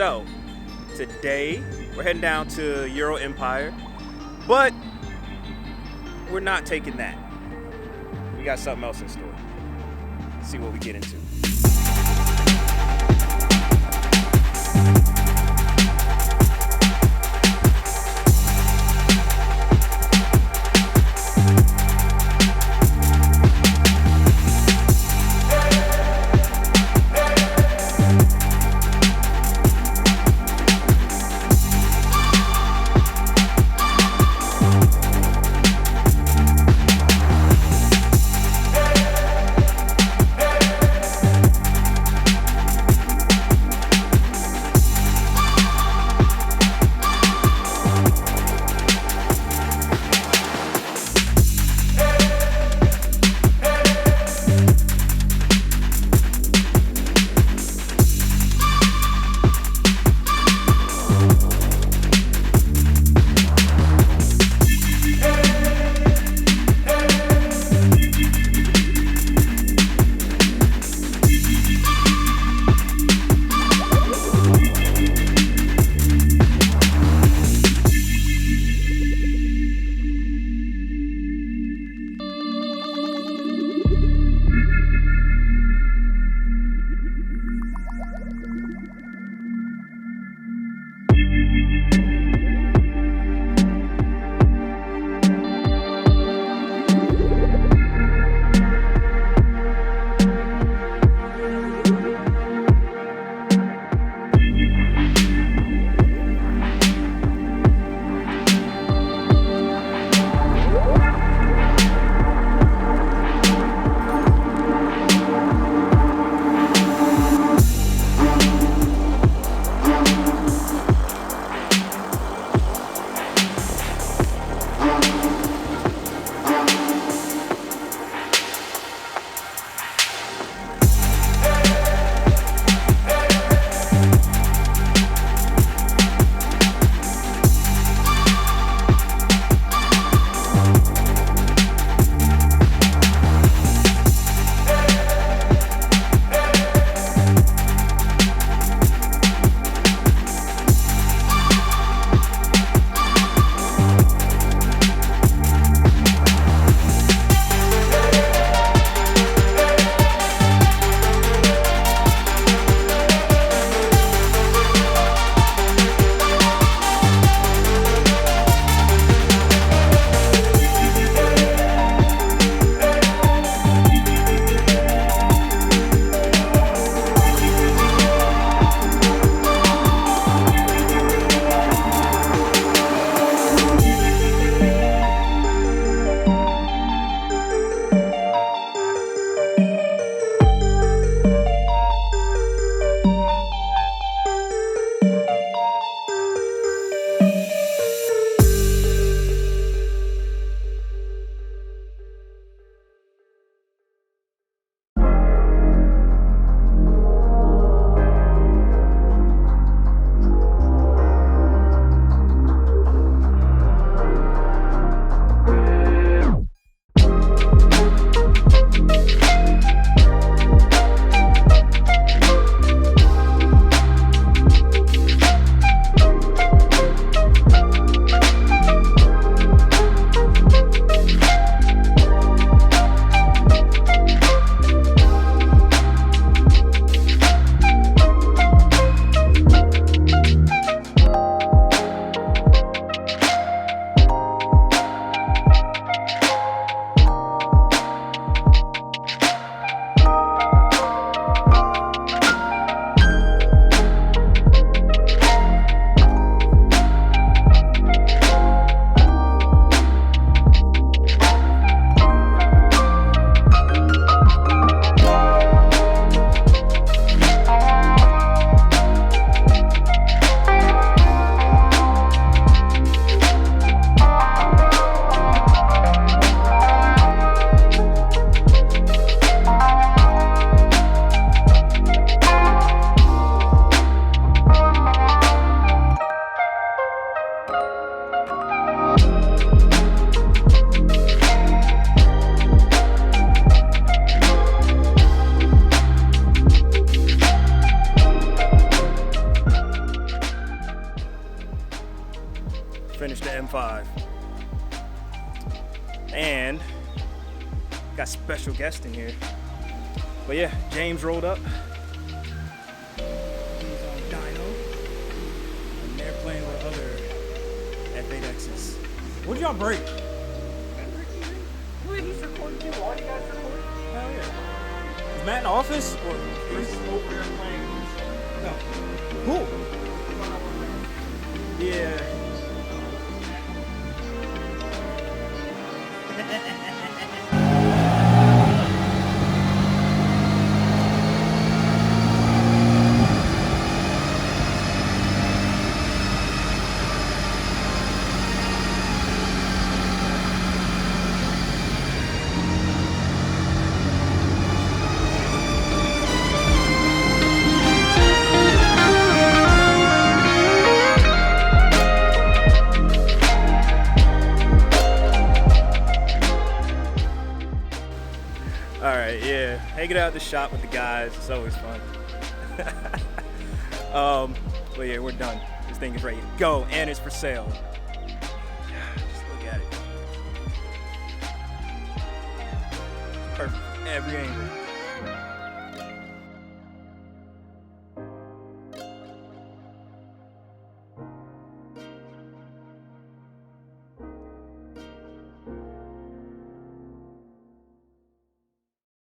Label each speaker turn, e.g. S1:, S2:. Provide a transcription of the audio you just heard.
S1: So, today we're heading down to EuroMpire, but we're not taking that. We got something else in store. Let's see what we get into. finish the M5. And got special guest in here. But yeah, James rolled up. He's on dyno. And they're playing with other F8Xs.
S2: What did y'all break?
S1: Wait, he's recording too. All you guys recording?
S2: Hell yeah. Is Matt in the office? Or
S1: He's over there playing.
S2: no? Who? Yeah.
S1: All right, yeah. Hanging out at the shop with the guys, it's always fun. But yeah, we're done. This thing is ready to go, and it's for sale. Just look at it. Perfect, every angle.